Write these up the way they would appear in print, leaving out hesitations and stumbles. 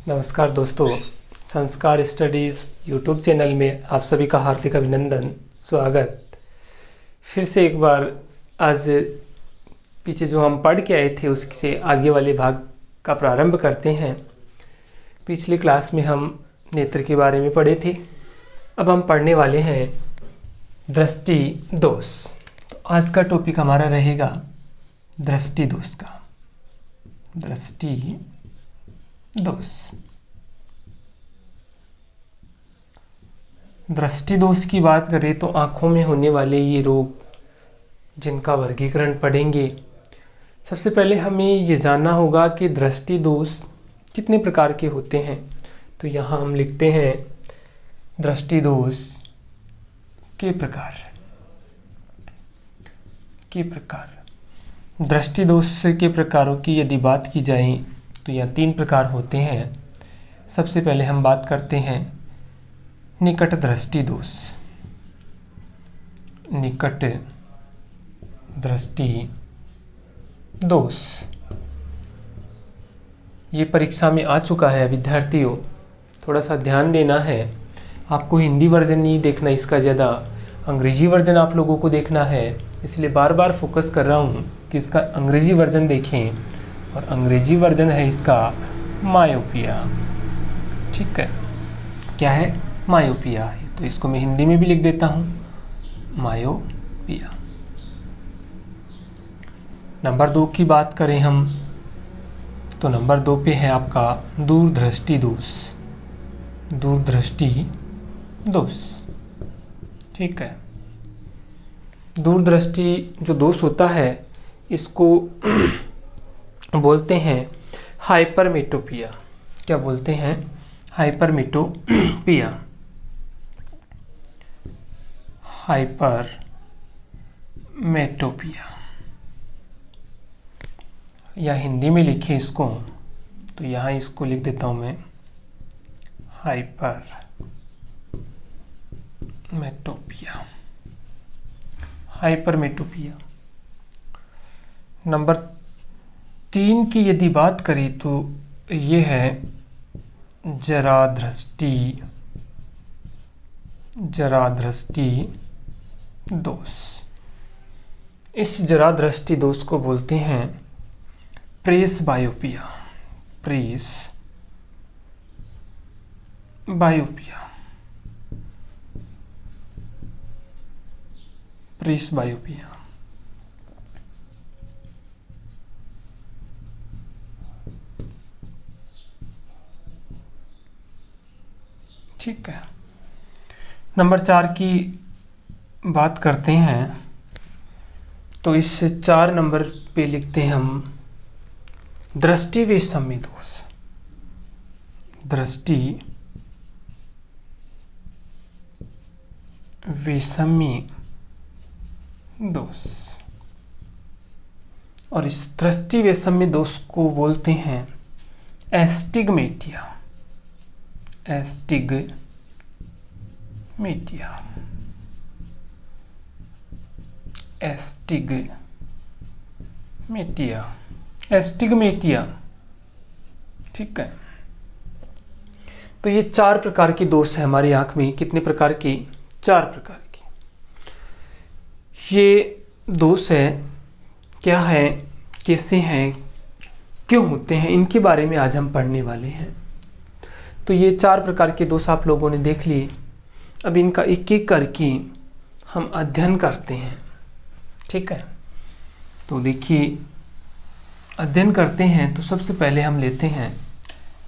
नमस्कार दोस्तों, संस्कार स्टडीज़ यूट्यूब चैनल में आप सभी का हार्दिक अभिनंदन, स्वागत। फिर से एक बार आज पीछे जो हम पढ़ के आए थे उससे आगे वाले भाग का प्रारंभ करते हैं। पिछली क्लास में हम नेत्र के बारे में पढ़े थे। अब हम पढ़ने वाले हैं दृष्टि दोष। तो आज का टॉपिक हमारा रहेगा दृष्टि दोष का। दृष्टि दोष। दृष्टि दोष की बात करें तो आँखों में होने वाले ये रोग जिनका वर्गीकरण पढ़ेंगे। सबसे पहले हमें ये जानना होगा कि दृष्टि दोष कितने प्रकार के होते हैं। तो यहाँ हम लिखते हैं दृष्टि दोष के प्रकार। दृष्टि दोष के प्रकारों की यदि बात की जाए तो यह 3 प्रकार होते हैं। सबसे पहले हम बात करते हैं निकट दृष्टि दोष। निकट दृष्टि दोष ये परीक्षा में आ चुका है विद्यार्थियों, थोड़ा सा ध्यान देना है। आपको हिंदी वर्जन नहीं देखना इसका, ज़्यादा अंग्रेजी वर्जन आप लोगों को देखना है। इसलिए बार बार फोकस कर रहा हूँ कि इसका अंग्रेजी वर्जन देखें, और अंग्रेजी वर्जन है इसका मायोपिया। ठीक है, क्या है? मायोपिया है। तो इसको मैं हिंदी में भी लिख देता हूँ, मायोपिया। नंबर 2 की बात करें हम तो नंबर 2 पे है आपका दूरदृष्टि दोष। दूरदृष्टि दोष, ठीक है। दूरदृष्टि जो दोष होता है इसको बोलते हैं हाइपरमेट्रोपिया। क्या बोलते हैं? हाइपरमेट्रोपिया। हाइपरमेट्रोपिया, या हिंदी में लिखे इसको तो यहाँ इसको लिख देता हूँ मैं हाइपरमेट्रोपिया। हाइपरमेट्रोपिया। नंबर 3 की यदि बात करें तो ये है जरादृष्टि दोष। इस जरादृष्टि दोष को बोलते हैं प्रेसबायोपिया। प्रेसबायोपिया। ठीक है। नंबर 4 की बात करते हैं तो इस 4 नंबर पे लिखते हैं हम दृष्टि वैषम्य दोष। दृष्टि वैषम्य दोष। और इस दृष्टि वैषम्य दोष को बोलते हैं एस्टिग्मेटिया। एस्टिग्मेटिया। ठीक है। तो ये 4 प्रकार के दोष है हमारी आंख में। कितने प्रकार के? 4 प्रकार के। ये दोष है, क्या है, कैसे हैं, क्यों होते हैं, इनके बारे में आज हम पढ़ने वाले हैं। तो ये 4 प्रकार के दोष आप लोगों ने देख लिए। अब इनका एक एक करके हम अध्ययन करते हैं। ठीक है, तो देखिए अध्ययन करते हैं। तो सबसे पहले हम लेते हैं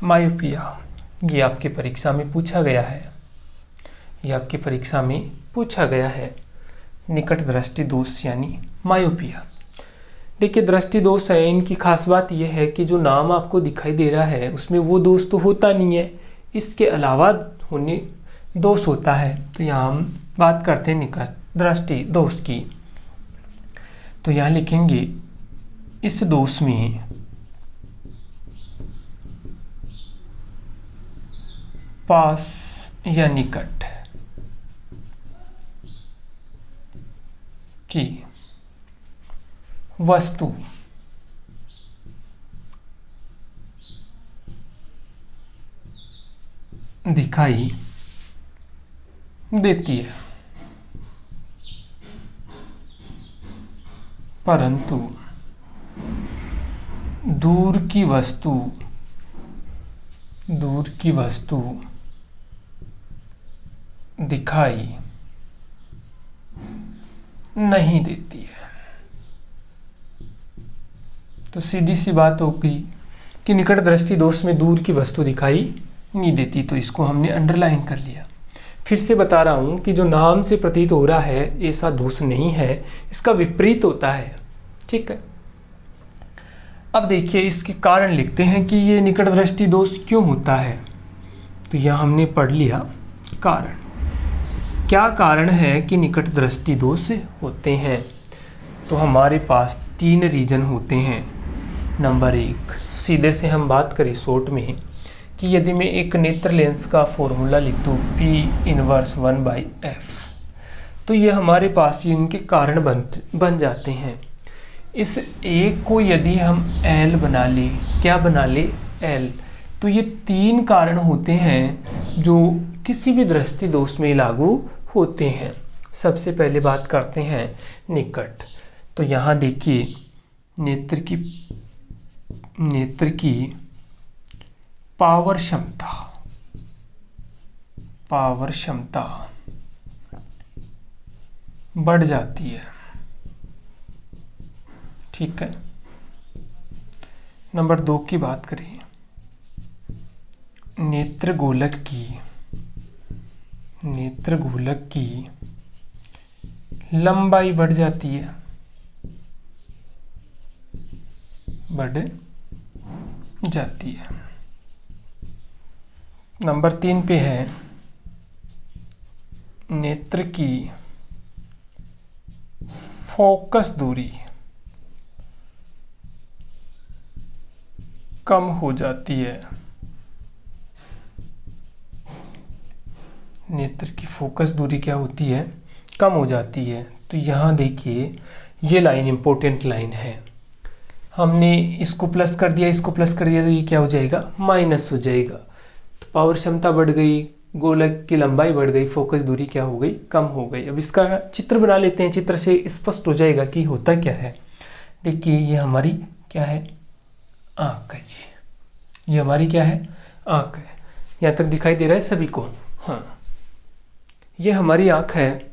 मायोपिया। ये आपके परीक्षा में पूछा गया है। निकट दृष्टि दोष यानी मायोपिया। देखिए दृष्टि दोष है, इनकी खास बात यह है कि जो नाम आपको दिखाई दे रहा है उसमें वो दोष तो होता नहीं है, इसके अलावा होने दोष होता है। तो यहाँ हम बात करते हैं निकट दृष्टि दोष की। तो यहाँ लिखेंगे इस दोष में पास या निकट की वस्तु दिखाई देती है, परंतु दूर की वस्तु दिखाई नहीं देती है। तो सीधी सी बात हो गई कि निकट दृष्टि दोष में दूर की वस्तु दिखाई नहीं देती, तो इसको हमने अंडरलाइन कर लिया। फिर से बता रहा हूं कि जो नाम से प्रतीत हो रहा है ऐसा दोष नहीं है, इसका विपरीत होता है। ठीक है, अब देखिए इसके कारण लिखते हैं कि ये निकट दृष्टि दोष क्यों होता है। तो यह हमने पढ़ लिया कारण। क्या कारण है कि निकट दृष्टि दोष होते हैं? तो हमारे पास 3 रीजन होते हैं। नंबर 1, सीधे से हम बात करें शॉर्ट में कि यदि मैं एक नेत्र लेंस का फॉर्मूला लिख दूँ P इनवर्स 1/f, तो ये हमारे पास इनके कारण बन जाते हैं। इस एक को यदि हम L बना ले, क्या बना ले? L, तो ये 3 कारण होते हैं जो किसी भी दृष्टि दोष में लागू होते हैं। सबसे पहले बात करते हैं निकट। तो यहाँ देखिए नेत्र की पावर क्षमता बढ़ जाती है। ठीक है। नंबर 2 की बात करें, नेत्र गोलक की लंबाई बढ़ जाती है, नंबर 3 पे है नेत्र की फोकस दूरी कम हो जाती है। नेत्र की फोकस दूरी क्या होती है? कम हो जाती है। तो यहाँ देखिए ये लाइन इंपॉर्टेंट लाइन है। हमने इसको प्लस कर दिया, इसको प्लस कर दिया, तो ये क्या हो जाएगा? माइनस हो जाएगा। तो पावर क्षमता बढ़ गई, गोलक की लंबाई बढ़ गई, फोकस दूरी क्या हो गई? कम हो गई। अब इसका चित्र बना लेते हैं, चित्र से स्पष्ट हो जाएगा कि होता क्या है। देखिए ये हमारी क्या है? आँख है जी। ये हमारी क्या है? आँख है। यहाँ तक दिखाई दे रहा है सभी को? हाँ, ये हमारी आँख है।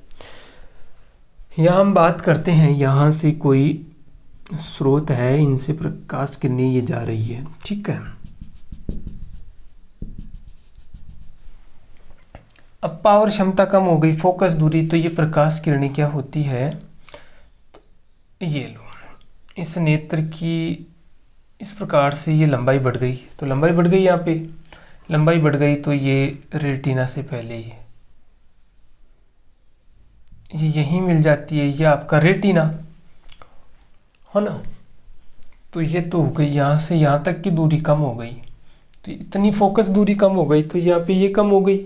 यहाँ हम बात करते हैं, यहाँ से कोई स्रोत है, इनसे प्रकाश किरणें ये जा रही है। ठीक है। अब पावर क्षमता कम हो गई, फोकस दूरी, तो ये प्रकाश किरणें क्या होती है? ये लो, इस नेत्र की इस प्रकार से ये लंबाई बढ़ गई। तो लंबाई बढ़ गई, यहाँ पे लंबाई बढ़ गई, तो ये रेटिना से पहले ही ये यहीं मिल जाती है, ये आपका रेटिना है ना। तो ये तो हो गई, यहाँ से यहाँ तक की दूरी कम हो गई, तो इतनी फोकस दूरी कम हो गई, तो यहाँ पे ये कम हो गई।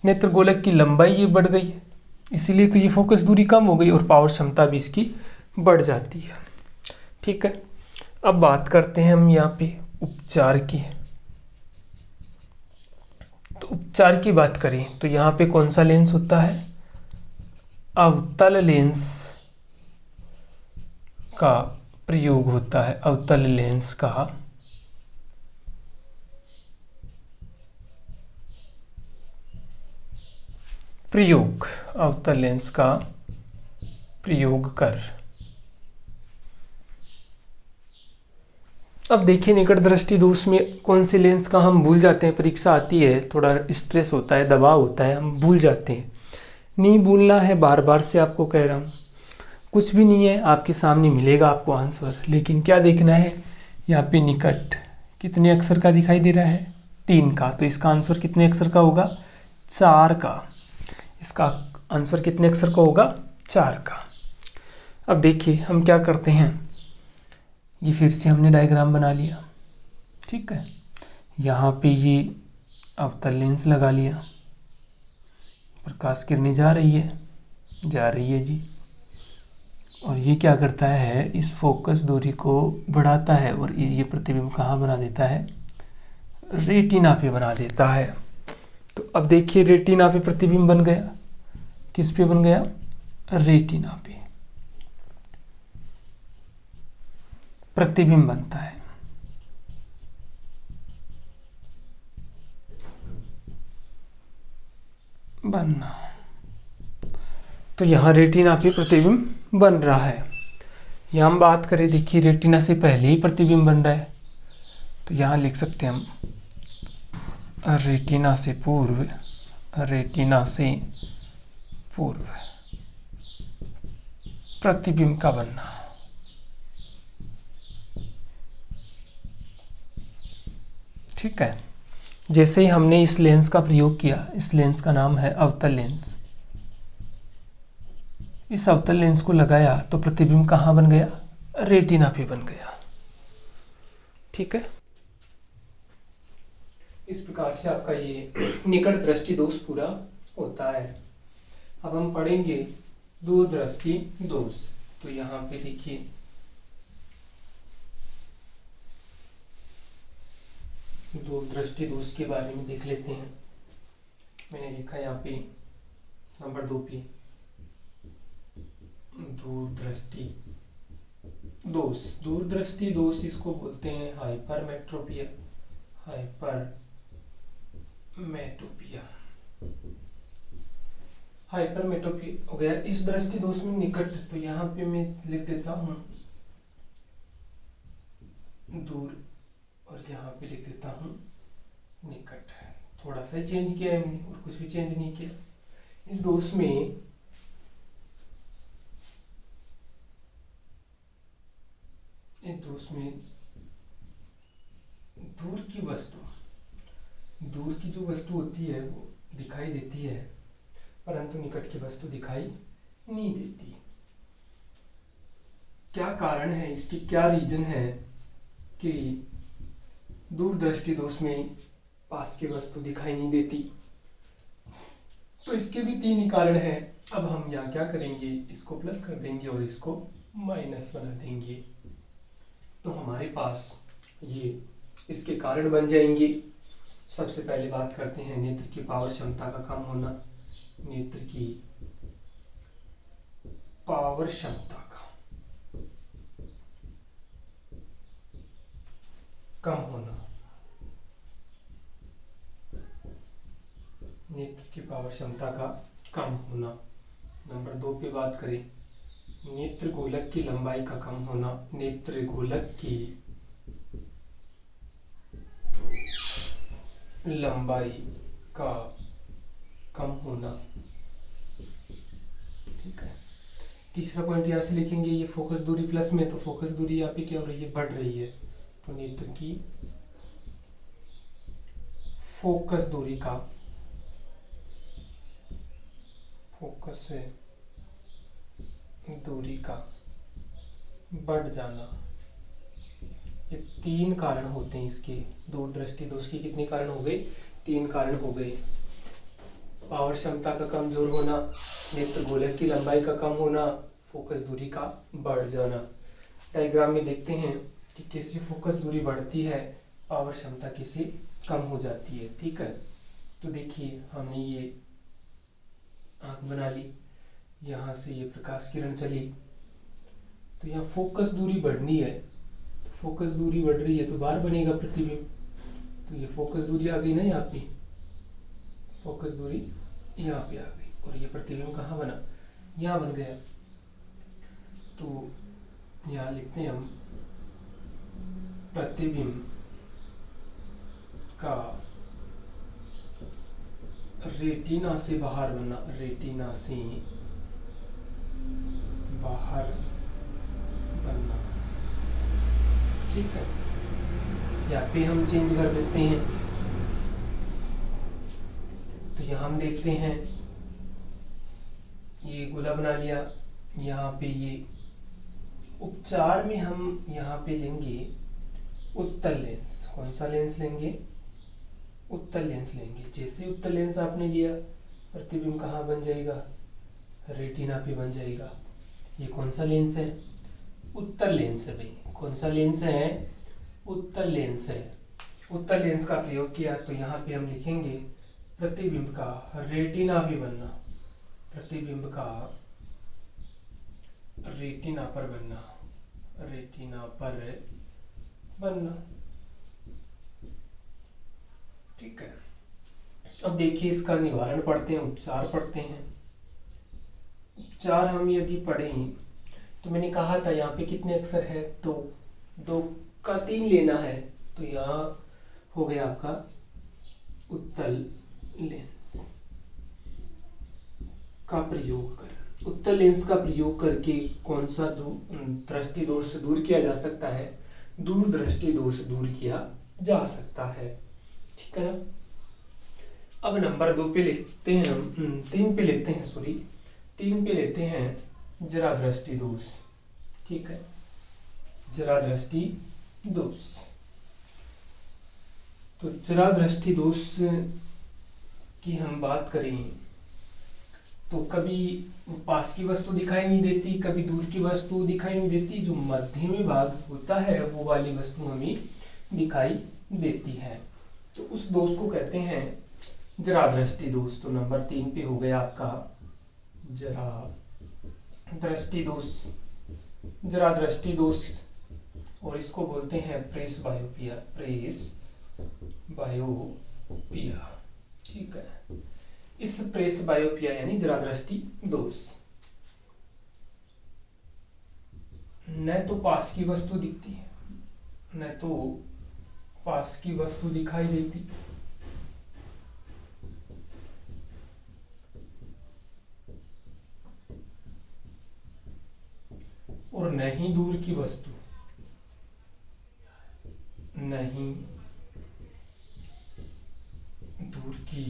नेत्र गोलक की लंबाई ये बढ़ गई, इसीलिए तो ये फोकस दूरी कम हो गई और पावर क्षमता भी इसकी बढ़ जाती है। ठीक है। अब बात करते हैं हम यहाँ पे उपचार की। तो उपचार की बात करें तो यहाँ पे कौन सा लेंस होता है? अवतल लेंस का प्रयोग होता है। अवतल लेंस का प्रयोग, अवतल लेंस का प्रयोग कर। अब देखिए निकट दृष्टि दोष में कौन से लेंस का हम भूल जाते हैं। परीक्षा आती है, थोड़ा स्ट्रेस होता है, दबाव होता है, हम भूल जाते हैं। नहीं भूलना है, बार बार से आपको कह रहा हूँ। कुछ भी नहीं है, आपके सामने मिलेगा आपको आंसर, लेकिन क्या देखना है? यहाँ पे निकट कितने अक्षर का दिखाई दे रहा है? 3 का। तो इसका आंसर कितने अक्षर का होगा? 4 का। इसका आंसर कितने अक्षर का होगा? 4 का। अब देखिए हम क्या करते हैं, ये फिर से हमने डायग्राम बना लिया। ठीक है। यहाँ पे ये अवतल लेंस लगा लिया, प्रकाश किरणें जा रही है जी। और ये क्या करता है? इस फोकस दूरी को बढ़ाता है और ये प्रतिबिंब कहाँ बना देता है? रेटिना पे बना देता है। तो अब देखिए रेटिना पे प्रतिबिंब बन गया। किस पे बन गया? रेटिना पे प्रतिबिंब बनता है। बनना, तो यहाँ रेटिना पे प्रतिबिंब बन रहा है। यहाँ हम बात करें, देखिए रेटिना से पहले ही प्रतिबिंब बन रहा है, तो यहाँ लिख सकते हैं हम रेटिना से पूर्व, रेटिना से पूर्व प्रतिबिंब का बनना। ठीक है, जैसे ही हमने इस लेंस का प्रयोग किया, इस लेंस का नाम है अवतल लेंस, इस अवतल लेंस को लगाया तो प्रतिबिंब कहाँ बन गया? रेटिना पे बन गया। ठीक है, इस प्रकार से आपका ये निकट दृष्टि दोष पूरा होता है। अब हम पढ़ेंगे दूर दृष्टि दोष। तो यहाँ पे देखिए दूर दृष्टि दोष के बारे में देख लेते हैं। मैंने लिखा यहाँ पे नंबर 2 पे दूर दृष्टि दोष। दूर दृष्टि दोष इसको बोलते हैं हाइपरमेट्रोपिया, हाइपरमेट्रोपिया हो गया। इस दृष्टि दोष में निकट, तो यहाँ पे मैं लिख देता हूँ दूर और यहाँ पे लिख देता हूँ निकट। थोड़ा सा चेंज किया है मैंने और कुछ भी चेंज नहीं किया। इस दोष में दूर की जो वस्तु होती है वो दिखाई देती है, परंतु निकट की वस्तु दिखाई नहीं देती। क्या कारण है इसकी, क्या रीजन है कि दूर दृष्टि दोष में पास की वस्तु दिखाई नहीं देती? तो इसके भी 3 ही कारण हैं। अब हम यहाँ क्या करेंगे, इसको प्लस कर देंगे और इसको माइनस बना देंगे, तो हमारे पास ये इसके कारण बन जाएंगे। सबसे पहले बात करते हैं नेत्र की पावर क्षमता का कम होना। नेत्र की पावर क्षमता का कम होना, नेत्र की पावर क्षमता का कम होना। नंबर 2 पे बात करें, नेत्र गोलक की लंबाई का कम होना। नेत्र गोलक की लंबाई का कम होना। ठीक है, तीसरा पॉइंट यहाँ से लिखेंगे, ये फोकस दूरी प्लस में, तो फोकस दूरी यहाँ पे क्या हो रही है? बढ़ रही है। तो नेत्र की फोकस दूरी का, फोकस से दूरी का बढ़ जाना। ये 3 कारण होते हैं इसके। दूर दृष्टि दोष के कितने कारण हो गए? 3 कारण हो गए। पावर क्षमता का कमजोर होना, नेत्र गोलक की लंबाई का कम होना, फोकस दूरी का बढ़ जाना। डायग्राम में देखते हैं कि कैसे फोकस दूरी बढ़ती है, पावर क्षमता कैसे कम हो जाती है। ठीक है, तो देखिए हमने ये आंख बना ली, यहाँ से ये प्रकाश किरण चली, तो यहाँ फोकस दूरी बढ़नी है। तो फोकस दूरी बढ़ रही है तो बाहर बनेगा प्रतिबिंब। तो ये फोकस दूरी आ गई ना, यहाँ पे फोकस दूरी यहाँ पे आ गई और ये प्रतिबिंब कहाँ बना? यहाँ बन गया। तो यहाँ लिखते हैं हम प्रतिबिंब का रेटिना से बाहर बनना, रेटिना से बाहर बनना। ठीक है, यहाँ पे हम चेंज कर देते हैं। तो यहाँ हम देखते हैं ये गोला बना लिया। यहाँ पे ये उपचार में हम यहाँ पे लेंगे उत्तल लेंस। कौन सा लेंस लेंगे? उत्तल लेंस लेंगे। जैसे उत्तल लेंस आपने लिया, प्रतिबिंब कहाँ बन जाएगा? रेटिना पे बन जाएगा। ये कौन सा लेंस है? उत्तल लेंस है भाई। कौन सा लेंस है? उत्तल लेंस है। उत्तल लेंस का प्रयोग किया तो यहाँ पे हम लिखेंगे प्रतिबिंब का रेटिना भी बनना, प्रतिबिंब का रेटिना पर बनना, रेटिना पर बनना। ठीक है, अब देखिए इसका निवारण पढ़ते हैं, उपचार पढ़ते हैं। उपचार हम यदि पढ़ें तो मैंने कहा था यहाँ पे कितने अक्षर है, तो 2 का 3 लेना है। तो यहाँ हो गया आपका उत्तल लेंस का प्रयोग कर, उत्तल लेंस का प्रयोग करके कौन सा दृष्टि दोष से दूर किया जा सकता है, दूर दृष्टि दोष दूर किया जा सकता है। ठीक है ना। अब नंबर 2 पे लिखते हैं हम, 3 पे लेते हैं, सॉरी 3 पे लेते हैं जरा दृष्टि दोष। ठीक है, जरा दृष्टि दोष। तो जरा दृष्टि दोष की हम बात करें तो कभी पास की वस्तु दिखाई नहीं देती, कभी दूर की वस्तु दिखाई नहीं देती, जो मध्य में भाग होता है वो वाली वस्तु हमें दिखाई देती है। तो उस दोष को कहते हैं जरा दृष्टि दोष। तो नंबर 3 पे हो गया आपका जरा दृष्टि दोष, जरा दृष्टि दोष, और इसको बोलते हैं प्रेस बायोपिया, प्रेस बायोपिया। ठीक है, इस प्रेस बायोपिया यानी जरा दृष्टि दोष, न तो पास की वस्तु दिखती है, न तो पास की वस्तु दिखाई देती, और न ही दूर की वस्तु, नहीं दूर की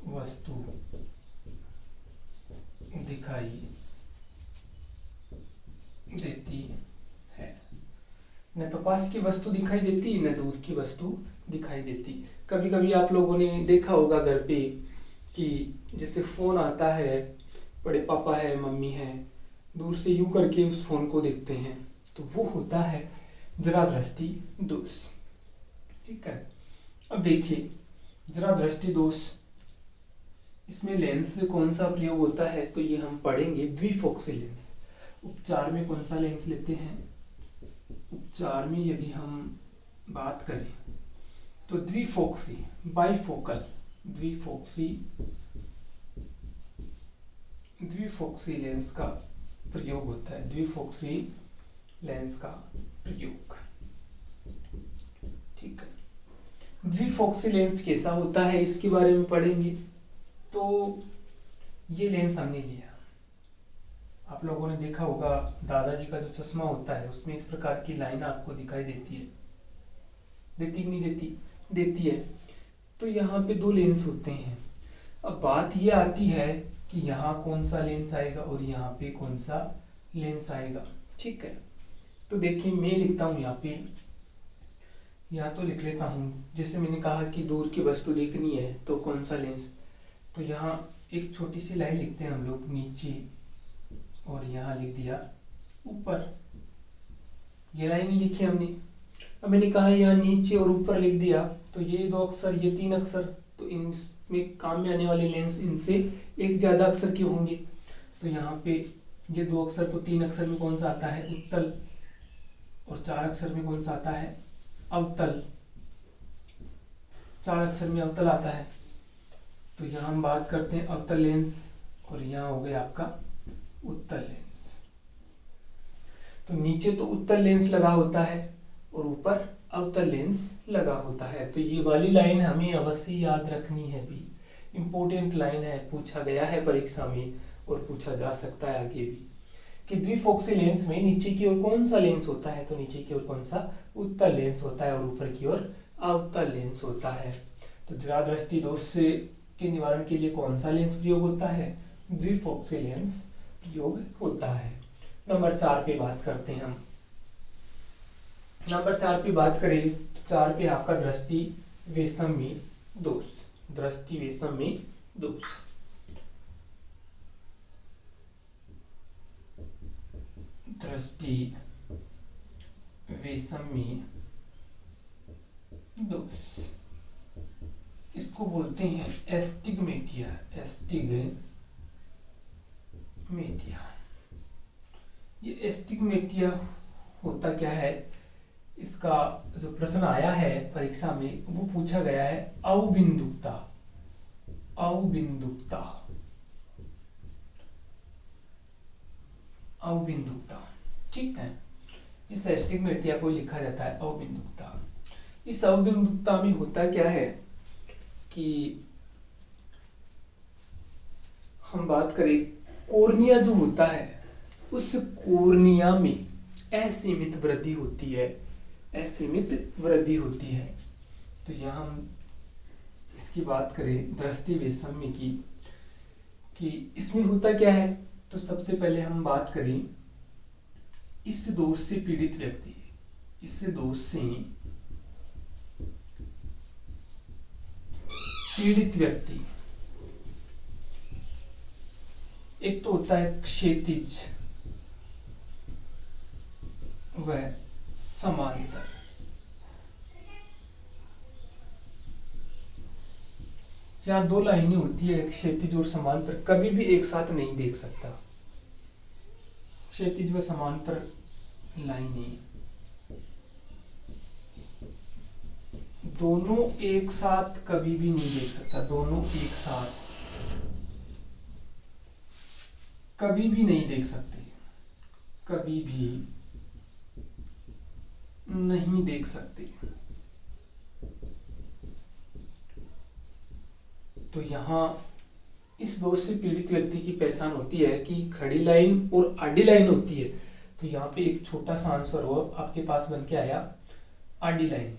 वस्तु दिखाई देती है। न तो पास की वस्तु दिखाई देती, न दूर की वस्तु दिखाई देती। कभी कभी आप लोगों ने देखा होगा घर पे कि जैसे फोन आता है, बड़े पापा है, मम्मी है, दूर से यूं करके उस फोन को देखते हैं, तो वो होता है जरा दृष्टि दोष। ठीक है, अब देखिए जरा दृष्टि दोष, इसमें लेंस से कौन सा प्रयोग होता है, तो ये हम पढ़ेंगे द्विफोक्सी लेंस। उपचार में कौन सा लेंस लेते हैं, उपचार में यदि हम बात करें तो द्विफोक्सी, बाइफोकल, द्विफोक्सी, द्विफोक्सी लेंस का प्रयोग होता है, द्विफोक्सी लेंस का प्रयोग। ठीक है, द्विफोक्सी लेंस कैसा होता है इसके बारे में पढ़ेंगे। तो ये लेंस हमने लिया, आप लोगों ने देखा होगा दादाजी का जो चश्मा होता है उसमें इस प्रकार की लाइन आपको दिखाई देती है, देती नहीं देती, देती है। तो यहाँ पे 2 लेंस होते हैं। अब बात ये आती है कि यहाँ कौन सा लेंस आएगा और यहाँ पे कौन सा लेंस आएगा। ठीक है, तो देखिए मैं लिखता हूँ यहाँ पे, यहाँ तो लिख लेता हूँ, जैसे मैंने कहा कि दूर की वस्तु देखनी है तो कौन सा लेंस, तो यहाँ एक छोटी सी लाइन लिखते हैं हम लोग नीचे, और यहाँ लिख दिया ऊपर, ये लाइन लिखी हमने। अब मैंने कहा यहाँ नीचे और ऊपर लिख दिया, तो ये 2 अक्षर, ये 3 अक्षर, तो इनमें काम में आने वाले लेंस इनसे एक ज्यादा अक्षर के होंगे। तो यहाँ पे ये 2 अक्षर, तो 3 अक्षर में कौन सा आता है, उत्तल, और 4 अक्षर में कौन सा आता है, अवतल, 4 अक्षर में अवतल आता है। तो यहाँ हम बात करते हैं अवतल लेंस, और यहाँ हो गया आपका उत्तल लेंस। तो नीचे तो उत्तल लेंस लगा होता है और ऊपर अवतल लेंस लगा होता है। तो ये वाली लाइन हमें अवश्य याद रखनी है, भी इंपॉर्टेंट लाइन है, पूछा गया है परीक्षा में और पूछा जा सकता है आगे भी, कि द्विफोक्सी लेंस में नीचे की ओर कौन सा लेंस होता है, तो नीचे की ओर कौन सा, उत्तल लेंस होता है, और ऊपर की ओर अवतल लेंस होता है। तो जरा दृष्टि दोष से के निवारण के लिए कौन सा लेंस प्रयोग होता है, द्विफोक्सी लेंस प्रयोग होता है। नंबर 4 पे बात करते हैं हम। नंबर 4 पे बात करें तो 4 पे आपका दृष्टि वैषम्य दोष, दृष्टि वैषम्य दोष। दृष्टि वैषम्य दोष, इसको बोलते हैं एस्टिग्मेटिया। एस्टिग्मेटिया, ये एस्टिग्मेटिया होता क्या है, इसका जो प्रश्न आया है परीक्षा में वो पूछा गया है अवबिंदुकता। अवबिंदुकता, अवबिंदुकता, ठीक है। इस एस्टिग्मेटिया को लिखा जाता है अवबिंदुकता। इस अवबिंदुकता में होता क्या है कि हम बात करें कोर्निया जो होता है, उस कोर्निया में असीमित वृद्धि होती है, असीमित वृद्धि होती है। तो यहाँ हम इसकी बात करें दृष्टि वैषम्य की, कि इसमें होता क्या है, तो सबसे पहले हम बात करें इस दोष से पीड़ित व्यक्ति, इस दोष से पीड़ित व्यक्ति, एक तो होता है क्षैतिज व समांतर। यहाँ दो लाइनें होती है, क्षैतिज और समांतर, कभी भी एक साथ नहीं देख सकता। क्षैतिज व समांतर लाइनें दोनों एक साथ कभी भी नहीं देख सकता, दोनों एक साथ कभी भी नहीं देख सकते, कभी भी नहीं देख सकते। तो यहाँ इस दोष से पीड़ित व्यक्ति की पहचान होती है कि खड़ी लाइन और आडी लाइन होती है। तो यहाँ पे एक छोटा सा आंसर हो आपके पास बन के आया, आडी लाइन।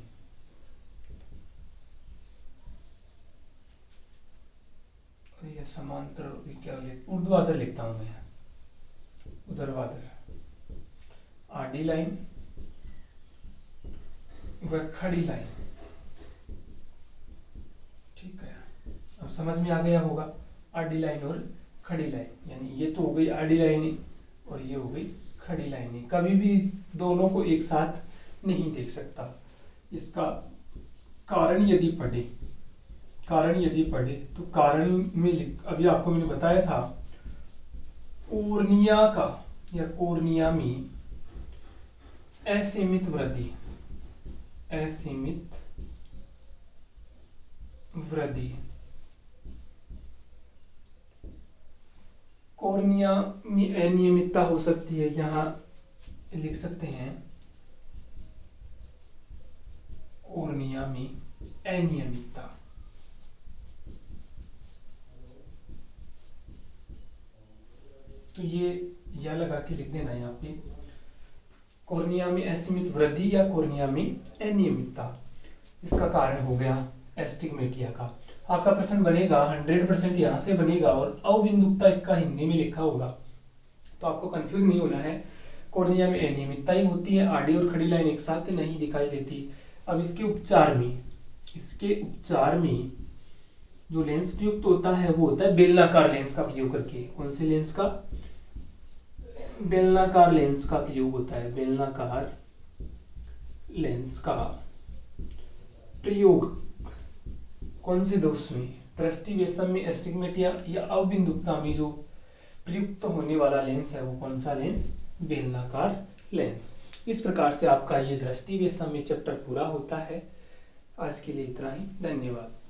ये समांतर क्या ऊर्ध्वाधर लिखता हूं मैं, ऊर्ध्वाधर, आडी लाइन व खड़ी लाइन, ठीक है। अब समझ में आ गया होगा, आडी लाइन और खड़ी लाइन, यानी ये तो हो गई आडी लाइन और ये हो गई खड़ी लाइन, कभी भी दोनों को एक साथ नहीं देख सकता। इसका कारण यदि पढ़े, तो कारण में अभी आपको मैंने बताया था, कोर्निया का या कोर्निया में असीमित वृद्धि, असीमित वृद्धि, कोर्निया में अनियमितता हो सकती है। यहाँ लिख सकते हैं कोर्निया में अनियमितता। तो ये या लगा के लिख देना यहाँ पे, कोर्निया में असीमित वृद्धि या कोर्निया में अनियमितता, इसका कारण हो गया एस्टिग्मेटिया का। आपका प्रश्न बनेगा 100% यहाँ से बनेगा, और अवबिंदुकता इसका हिंदी में लिखा होगा, तो आपको कंफ्यूज नहीं होना है। कोर्निया में अनियमितता ही होती है, आडी और खड़ी लाइन एक साथ नहीं दिखाई देती। अब इसके उपचार में जो लेंस प्रयुक्त होता है वो होता है बेलनाकार लेंस का प्रयोग करके। कौन से लेंस का? बेलनाकार लेंस का प्रयोग होता है, बेलनाकार लेंस का प्रयोग कौन से दोष में? दृष्टि वैषम्य, एस्टिग्मेटिया या अवबिंदुकता में जो प्रयुक्त होने वाला लेंस है वो कौन सा लेंस? बेलनाकार लेंस। इस प्रकार से आपका ये दृष्टि वैषम्य चैप्टर पूरा होता है। आज के लिए इतना ही, धन्यवाद।